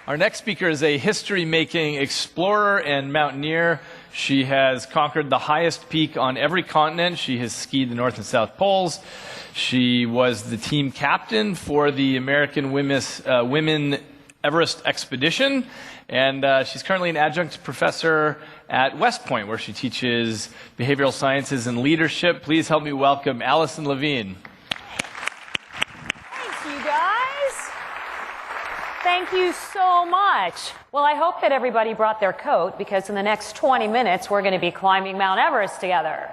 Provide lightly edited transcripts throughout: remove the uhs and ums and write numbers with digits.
Our next speaker is a history-making explorer and mountaineer. She has conquered the highest peak on every continent. She has skied the North and South Poles. She was the team captain for the American Women Everest expedition. And she's currently an adjunct professor at West Point, where she teaches behavioral sciences and leadership. Please help me welcome Alison Levine. Thanks, you guys. Thank you so much. Well, I hope that everybody brought their coat, because in the next 20 minutes, we're going to be climbing Mount Everest together.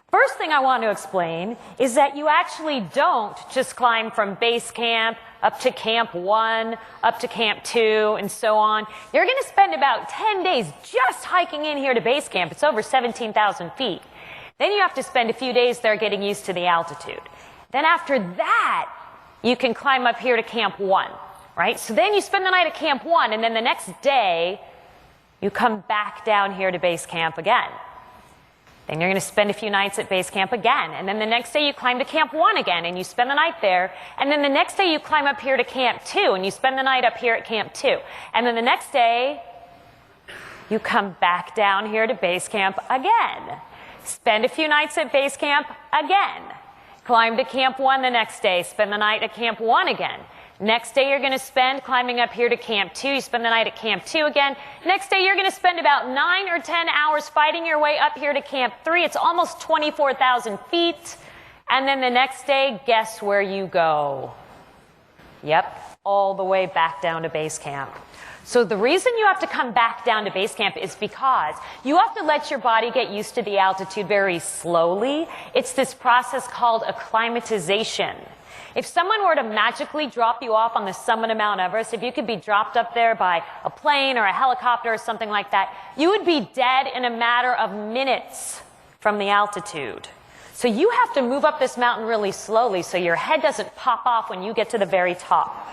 First thing I want to explain is that you actually don't just climb from base camp up to Camp 1, up to Camp 2, and so on. You're going to spend about 10 days just hiking in here to base camp. It's over 17,000 feet. Then you have to spend a few days there getting used to the altitude. Then after that, you can climb up here to Camp 1, right? So then you spend the night at Camp 1, and then the next day, you come back down here to base camp again. Then you're going to spend a few nights at base camp again. And then the next day you climb to Camp 1 again, and you spend the night there. And then the next day you climb up here to Camp 2, and you spend the night up here at Camp 2. And then the next day, you come back down here to base camp again. Spend a few nights at base camp again. Climb to Camp 1 the next day. Spend the night at Camp 1 again. Next day you're going to spend climbing up here to Camp 2. You spend the night at Camp 2 again. Next day you're going to spend about 9 or 10 hours fighting your way up here to Camp 3. It's almost 24,000 feet. And then the next day, guess where you go? Yep, all the way back down to base camp. So the reason you have to come back down to base camp is because you have to let your body get used to the altitude very slowly. It's this process called acclimatization. If someone were to magically drop you off on the summit of Mount Everest, if you could be dropped up there by a plane or a helicopter or something like that, you would be dead in a matter of minutes from the altitude. So you have to move up this mountain really slowly so your head doesn't pop off when you get to the very top.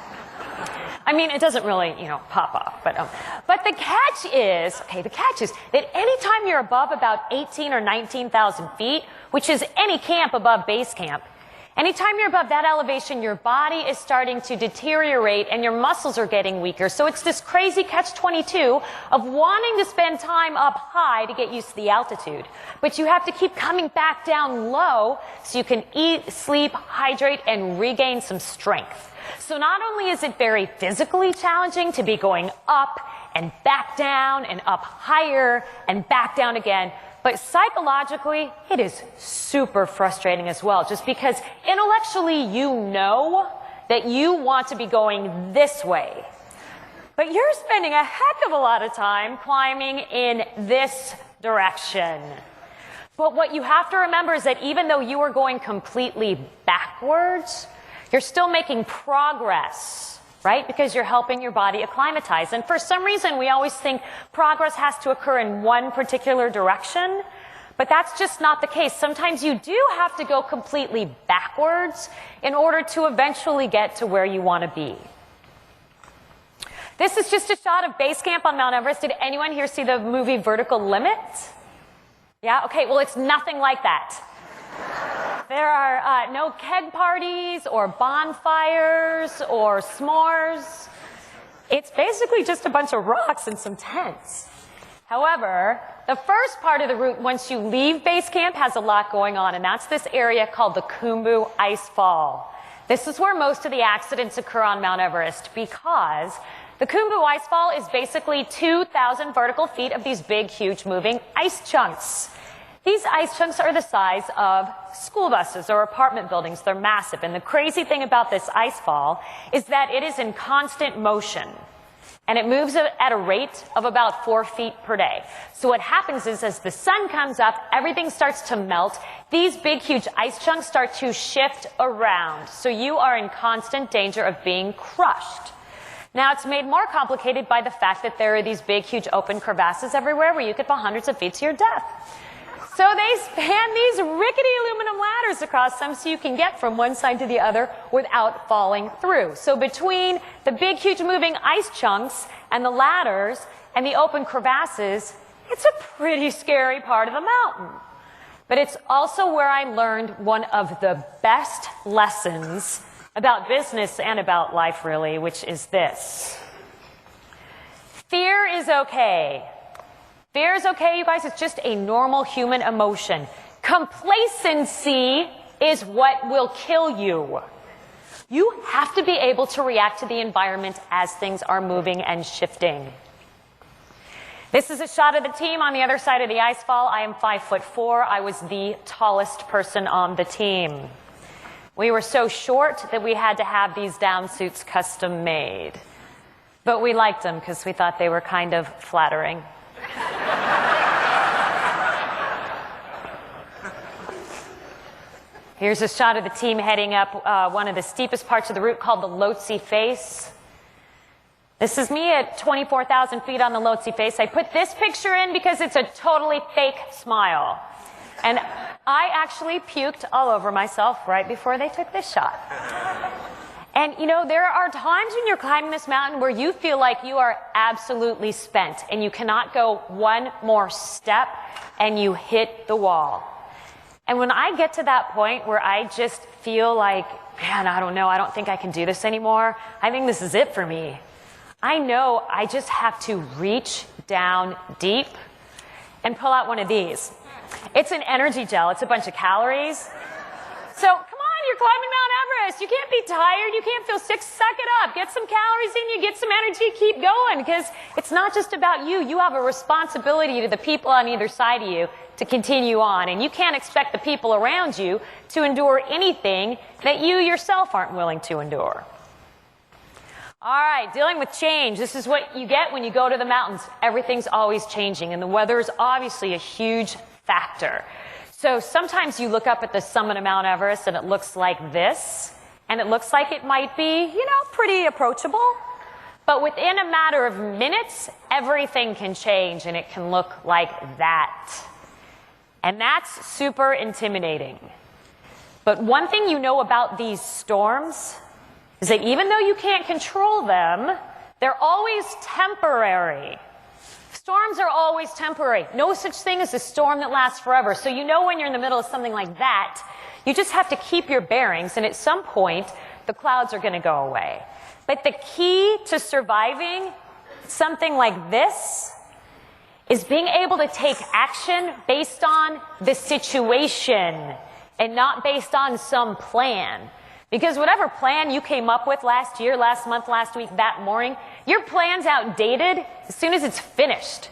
I mean, it doesn't really, pop off. But the catch is that anytime you're above about 18 or 19,000 feet, which is any camp above base camp, anytime you're above that elevation, your body is starting to deteriorate and your muscles are getting weaker. So it's this crazy catch-22 of wanting to spend time up high to get used to the altitude. But you have to keep coming back down low so you can eat, sleep, hydrate, and regain some strength. So not only is it very physically challenging to be going up and back down and up higher and back down again, but psychologically, it is super frustrating as well, just because intellectually you know that you want to be going this way. But you're spending a heck of a lot of time climbing in this direction. But what you have to remember is that even though you are going completely backwards, you're still making progress, right? Because you're helping your body acclimatize. And for some reason, we always think progress has to occur in one particular direction, but that's just not the case. Sometimes you do have to go completely backwards in order to eventually get to where you want to be. This is just a shot of base camp on Mount Everest. Did anyone here see the movie Vertical Limit? Yeah? Okay, well, it's nothing like that. There are no keg parties or bonfires or s'mores. It's basically just a bunch of rocks and some tents. However, the first part of the route, once you leave base camp, has a lot going on, and that's this area called the Khumbu Icefall. This is where most of the accidents occur on Mount Everest, because the Khumbu Icefall is basically 2,000 vertical feet of these big, huge, moving ice chunks. These ice chunks are the size of school buses or apartment buildings. They're massive. And the crazy thing about this ice fall is that it is in constant motion. And it moves at a rate of about 4 feet per day. So what happens is, as the sun comes up, everything starts to melt. These big, huge ice chunks start to shift around. So you are in constant danger of being crushed. Now, it's made more complicated by the fact that there are these big, huge open crevasses everywhere where you could fall hundreds of feet to your death. So they span these rickety aluminum ladders across them so you can get from one side to the other without falling through. So between the big, huge moving ice chunks and the ladders and the open crevasses, it's a pretty scary part of the mountain. But it's also where I learned one of the best lessons about business and about life, really, which is this. Fear is okay. Fear is okay, you guys. It's just a normal human emotion. Complacency is what will kill you. You have to be able to react to the environment as things are moving and shifting. This is a shot of the team on the other side of the ice fall. I am 5'4". I was the tallest person on the team. We were so short that we had to have these down suits custom made. But we liked them because we thought they were kind of flattering. Here's a shot of the team heading up one of the steepest parts of the route called the Lhotse Face. This is me at 24,000 feet on the Lhotse Face. I put this picture in because it's a totally fake smile. And I actually puked all over myself right before they took this shot. And you know, there are times when you're climbing this mountain where you feel like you are absolutely spent and you cannot go one more step and you hit the wall. And when I get to that point where I just feel like, man, I don't know, I don't think I can do this anymore. I think this is it for me. I know I just have to reach down deep and pull out one of these. It's an energy gel. It's a bunch of calories. So come on, you're climbing Mount Everest. You can't be tired. You can't feel sick. Suck it up. Get some calories in you. Get some energy. Keep going, because it's not just about you. You have a responsibility to the people on either side of you to continue on. And you can't expect the people around you to endure anything that you yourself aren't willing to endure. All right, dealing with change. This is what you get when you go to the mountains. Everything's always changing, and the weather is obviously a huge factor. So sometimes you look up at the summit of Mount Everest and it looks like this, and it looks like it might be, you know, pretty approachable. But within a matter of minutes, everything can change and it can look like that. And that's super intimidating. But one thing you know about these storms is that even though you can't control them, they're always temporary. Storms are always temporary. No such thing as a storm that lasts forever. So you know when you're in the middle of something like that, you just have to keep your bearings, and at some point, the clouds are going to go away. But the key to surviving something like this is being able to take action based on the situation and not based on some plan. Because whatever plan you came up with last year, last month, last week, that morning, your plan's outdated as soon as it's finished.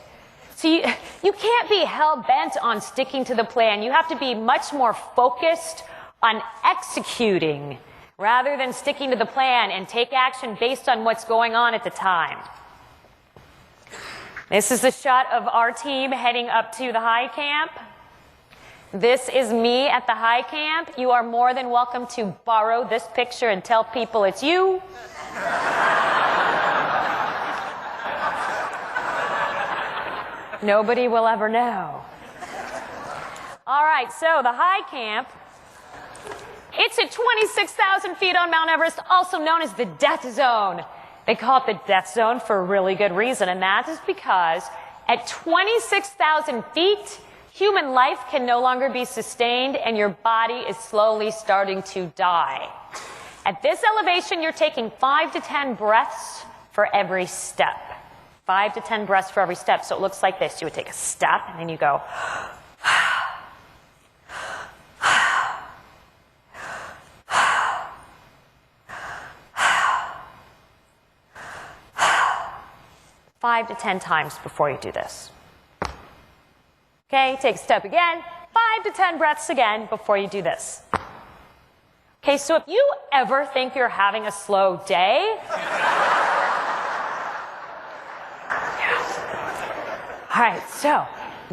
So you can't be hell-bent on sticking to the plan. You have to be much more focused on executing rather than sticking to the plan, and take action based on what's going on at the time. This is a shot of our team heading up to the high camp. This is me at the high camp. You are more than welcome to borrow this picture and tell people it's you. Nobody will ever know. All right, so the high camp, it's at 26,000 feet on Mount Everest, also known as the death zone. They call it the death zone for a really good reason, and that is because at 26,000 feet, human life can no longer be sustained and your body is slowly starting to die. At this elevation, you're taking 5 to 10 breaths for every step. 5 to 10 breaths for every step. So it looks like this. You would take a step and then you go. 5 to 10 times before you do this. Okay, take a step again, 5 to 10 breaths again before you do this. Okay, so if you ever think you're having a slow day, all right, so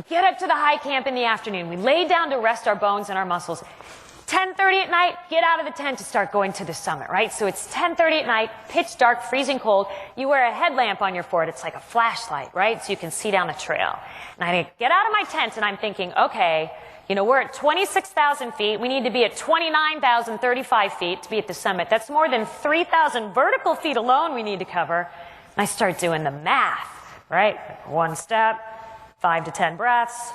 get up to the high camp in the afternoon. We lay down to rest our bones and our muscles. 10:30 at night, get out of the tent to start going to the summit, right? So it's 10:30 at night, pitch dark, freezing cold. You wear a headlamp on your forehead. It's like a flashlight, right? So you can see down a trail. And I get out of my tent and I'm thinking, okay, you know, we're at 26,000 feet. We need to be at 29,035 feet to be at the summit. That's more than 3,000 vertical feet alone we need to cover. And I start doing the math, right? One step, 5 to 10 breaths,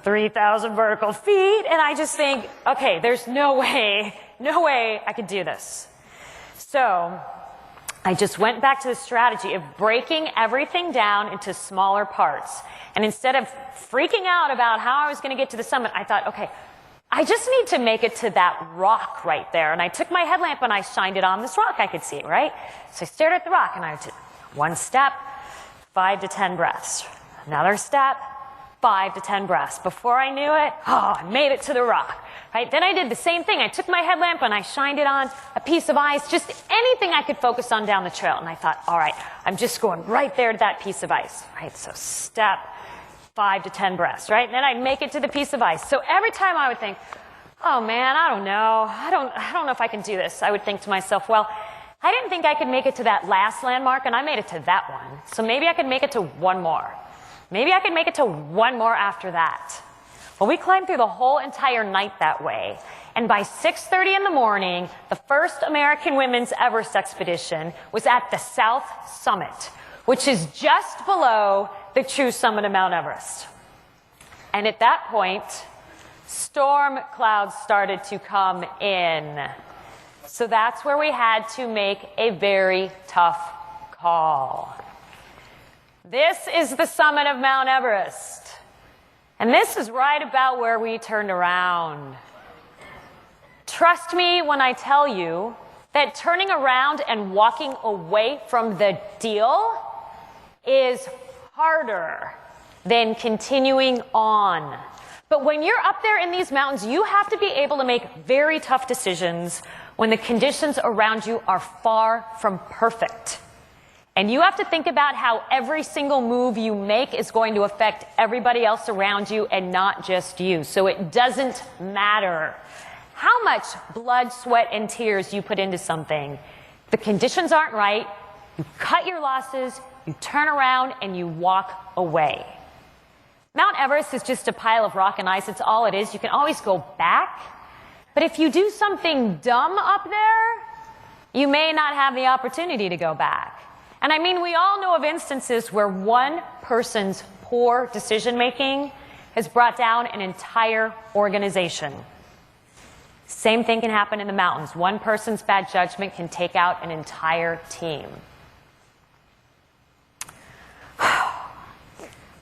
3,000 vertical feet, and I just think, okay, there's no way I could do this. So I just went back to the strategy of breaking everything down into smaller parts. And instead of freaking out about how I was going to get to the summit, I thought, okay, I just need to make it to that rock right there. And I took my headlamp and I shined it on this rock. I could see it, right? So I stared at the rock and I took one step, 5 to 10 breaths. Another step, 5 to 10 breaths. Before I knew it, I made it to the rock. Right? Then I did the same thing. I took my headlamp and I shined it on a piece of ice, just anything I could focus on down the trail. And I thought, all right, I'm just going right there to that piece of ice. Right? So step, 5 to 10 breaths, right? And then I'd make it to the piece of ice. So every time I would think, oh man, I don't know. I don't know if I can do this. I would think to myself, well, I didn't think I could make it to that last landmark, and I made it to that one. So maybe I could make it to one more. Maybe I could make it to one more after that. Well, we climbed through the whole entire night that way. And by 6:30 in the morning, the first American Women's Everest expedition was at the South Summit, which is just below the true summit of Mount Everest. And at that point, storm clouds started to come in. So that's where we had to make a very tough call. This is the summit of Mount Everest. And this is right about where we turned around. Trust me when I tell you that turning around and walking away from the deal is harder than continuing on. But when you're up there in these mountains, you have to be able to make very tough decisions when the conditions around you are far from perfect. And you have to think about how every single move you make is going to affect everybody else around you and not just you. So it doesn't matter how much blood, sweat, and tears you put into something. If the conditions aren't right, you cut your losses, you turn around, and you walk away. Mount Everest is just a pile of rock and ice. It's all it is. You can always go back. But if you do something dumb up there, you may not have the opportunity to go back. And I mean, we all know of instances where one person's poor decision-making has brought down an entire organization. Same thing can happen in the mountains. One person's bad judgment can take out an entire team.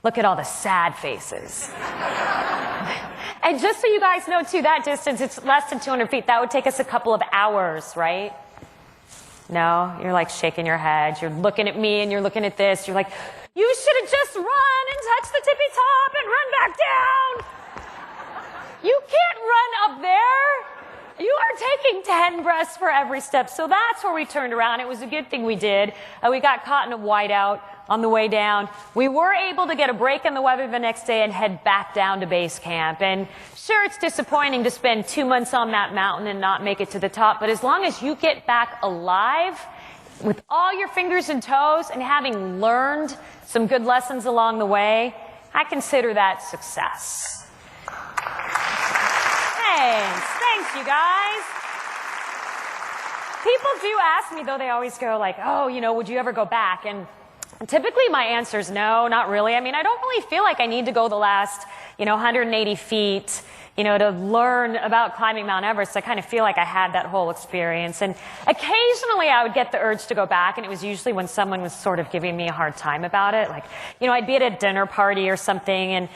Look at all the sad faces. And just so you guys know, too, that distance, it's less than 200 feet. That would take us a couple of hours, right? No, you're like shaking your head. You're looking at me and you're looking at this. You're like, you should have just run and touched the tippy top and run back down. You can't run up there. You are taking 10 breaths for every step. So that's where we turned around. It was a good thing we did. We got caught in a whiteout on the way down. We were able to get a break in the weather the next day and head back down to base camp. And sure, it's disappointing to spend 2 months on that mountain and not make it to the top, but as long as you get back alive with all your fingers and toes and having learned some good lessons along the way, I consider that success. Thanks, you guys. People do ask me, though, they always go like, oh, would you ever go back? And typically my answer is no, not really. I mean, I don't really feel like I need to go the last, 180 feet, to learn about climbing Mount Everest. I kind of feel like I had that whole experience. And occasionally I would get the urge to go back, and it was usually when someone was sort of giving me a hard time about it. Like, I'd be at a dinner party or something, and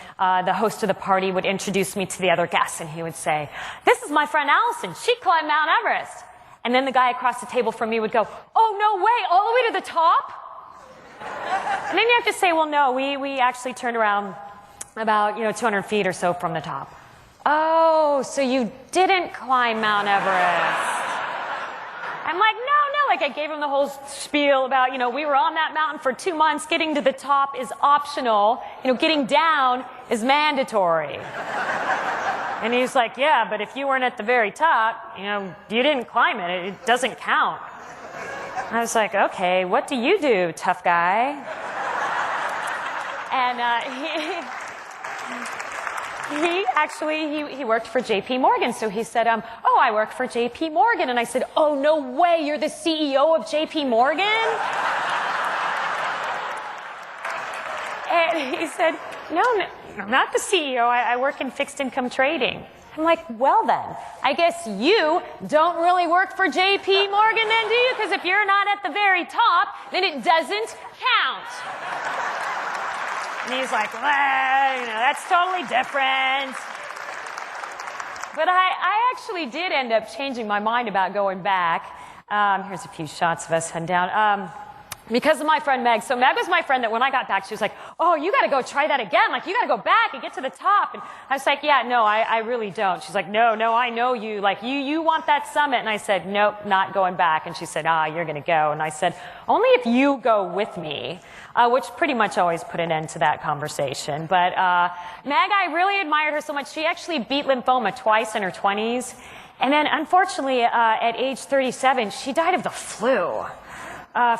the host of the party would introduce me to the other guests, and he would say, this is my friend Alison. She climbed Mount Everest. And then the guy across the table from me would go, oh, no way, all the way to the top? And then you have to say, well, no, we actually turned around about, 200 feet or so from the top. Oh, so you didn't climb Mount Everest. I'm like, no. Like, I gave him the whole spiel about, we were on that mountain for 2 months. Getting to the top is optional. Getting down is mandatory. And he's like, yeah, but if you weren't at the very top, you didn't climb it. It doesn't count. I was like, okay, what do you do, tough guy? And he worked for J.P. Morgan. So he said, oh, I work for J.P. Morgan. And I said, oh, no way, you're the CEO of J.P. Morgan? And he said, no, I'm not the CEO. I work in fixed income trading. I'm like, well then, I guess you don't really work for J.P. Morgan then, do you? Because if you're not at the very top, then it doesn't count. And he's like, well, you know, that's totally different. But I actually did end up changing my mind about going back. Here's a few shots of us heading down. Because of my friend Meg. So Meg was my friend that when I got back, she was like, oh, you got to go try that again. Like, you got to go back and get to the top. And I was like, yeah, no, I really don't. She's like, no, I know you. Like, you want that summit. And I said, nope, not going back. And she said, you're going to go. And I said, only if you go with me, which pretty much always put an end to that conversation. But Meg, I really admired her so much. She actually beat lymphoma twice in her 20s. And then, unfortunately, at age 37, she died of the flu.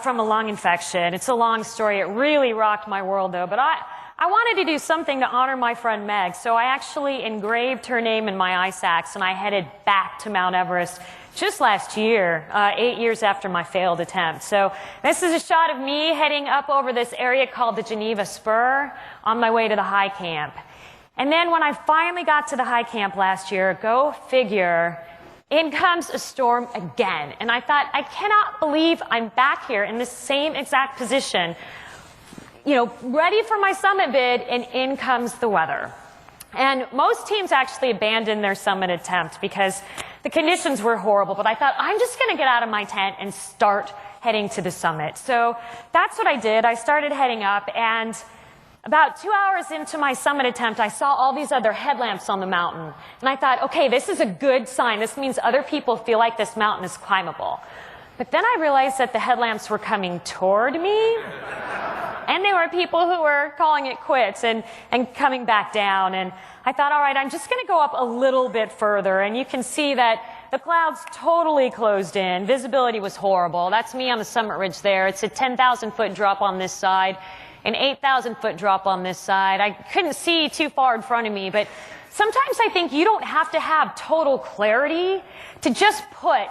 From a lung infection. It's a long story. It really rocked my world, though. But I wanted to do something to honor my friend Meg, so I actually engraved her name in my ice axe, and I headed back to Mount Everest just last year, 8 years after my failed attempt. So this is a shot of me heading up over this area called the Geneva Spur on my way to the high camp. And then when I finally got to the high camp last year, go figure, in comes a storm again. And I thought, I cannot believe I'm back here in the same exact position, you know, ready for my summit bid, and in comes the weather. And most teams actually abandoned their summit attempt because the conditions were horrible. But I thought, I'm just going to get out of my tent and start heading to the summit. So that's what I did. I started heading up, and about 2 hours into my summit attempt, I saw all these other headlamps on the mountain. And I thought, okay, this is a good sign. This means other people feel like this mountain is climbable. But then I realized that the headlamps were coming toward me. And there were people who were calling it quits and coming back down. And I thought, all right, I'm just going to go up a little bit further. And you can see that the clouds totally closed in. Visibility was horrible. That's me on the summit ridge there. It's a 10,000-foot drop on this side, an 8,000-foot drop on this side. I couldn't see too far in front of me, but sometimes I think you don't have to have total clarity to just put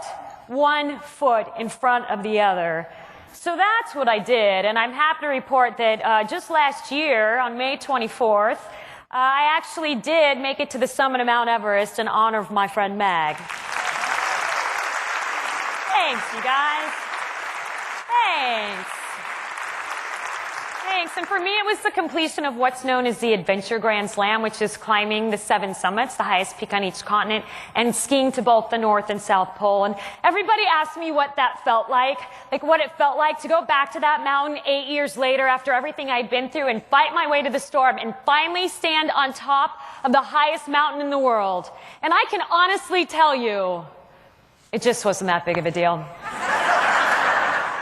one foot in front of the other. So that's what I did, and I'm happy to report that just last year, on May 24th, I actually did make it to the summit of Mount Everest in honor of my friend Meg. Thanks, you guys. Thanks. And for me, it was the completion of what's known as the Adventure Grand Slam, which is climbing the 7 summits, the highest peak on each continent, and skiing to both the North and South Pole. And everybody asked me what that felt like what it felt like to go back to that mountain 8 years later after everything I'd been through and fight my way to the storm and finally stand on top of the highest mountain in the world. And I can honestly tell you, it just wasn't that big of a deal.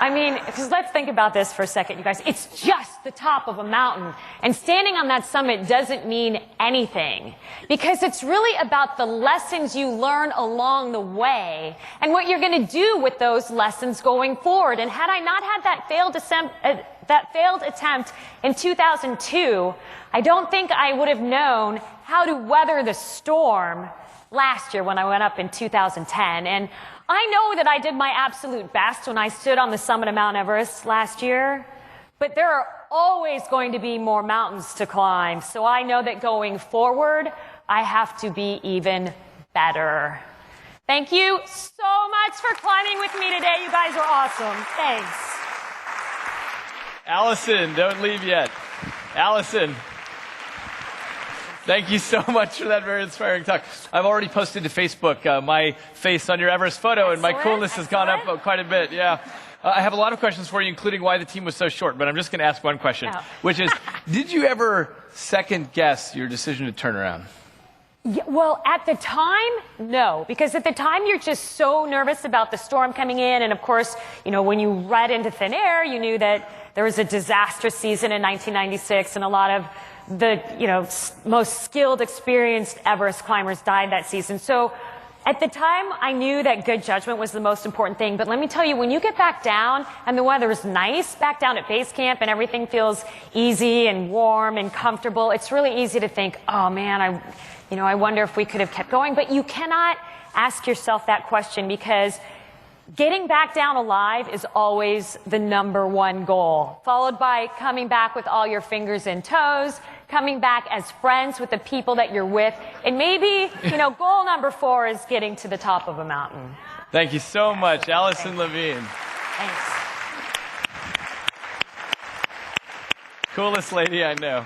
I mean, because let's think about this for a second, you guys. It's just the top of a mountain. And standing on that summit doesn't mean anything. Because it's really about the lessons you learn along the way and what you're going to do with those lessons going forward. And had I not had that failed attempt in 2002, I don't think I would have known how to weather the storm last year when I went up in 2010. And I know that I did my absolute best when I stood on the summit of Mount Everest last year, but there are always going to be more mountains to climb. So I know that going forward, I have to be even better. Thank you so much for climbing with me today. You guys are awesome. Thanks. Alison, don't leave yet. Alison. Thank you so much for that very inspiring talk. I've already posted to Facebook my face on your Everest photo, and my coolness has gone up quite a bit. Yeah. I have a lot of questions for you, including why the team was so short, but I'm just going to ask one question, which is, did you ever second guess your decision to turn around? Yeah, well, at the time, no, because at the time you're just so nervous about the storm coming in, and of course, you know, when you read into thin air, you knew that there was a disastrous season in 1996, and a lot of the, you know, most skilled, experienced Everest climbers died that season. So at the time, I knew that good judgment was the most important thing. But let me tell you, when you get back down and the weather is nice, back down at base camp, and everything feels easy and warm and comfortable, it's really easy to think, oh man, I wonder if we could have kept going. But you cannot ask yourself that question, because getting back down alive is always the #1 goal, followed by coming back with all your fingers and toes, coming back as friends with the people that you're with. And maybe, goal number 4 is getting to the top of a mountain. Thank you so much, Alison Levine. Thanks. Coolest lady I know.